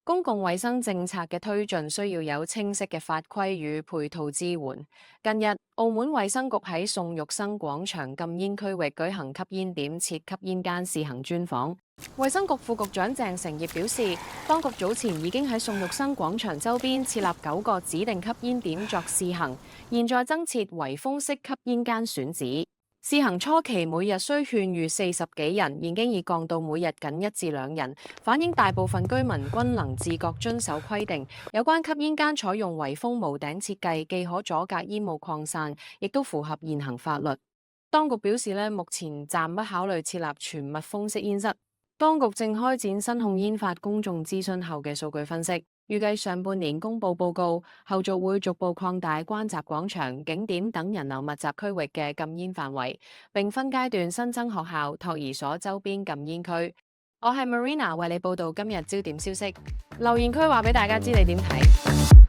公共衛生政策嘅推進需要有清晰嘅法規與配套支援。近日，澳門衛生局喺宋玉生廣場禁煙區域舉行吸煙點設吸煙間試行專訪。衛生局副局長鄭成業表示，當局早前已經喺宋玉生廣場周邊設立9個指定吸煙點作試行，現在增設圍封式吸煙間選址。試行初期每日需勸喻40幾人，現經已降到每日僅1至2人，反映大部分居民均能自覺遵守規定。有關吸煙間採用圍封無頂設計，既可阻隔煙霧擴散，亦都符合現行法律。當局表示目前暫不考慮設立全密封式煙室。當局正開展新控煙法公眾諮詢後嘅數據分析，預計上半年公佈報告，後續會逐步擴大關閘廣場、景點等人流密集區域嘅禁煙範圍，並分階段新增學校、托兒所周邊禁煙區。我係 Marina 為你報道今日焦點消息，留言區話俾大家知你點睇。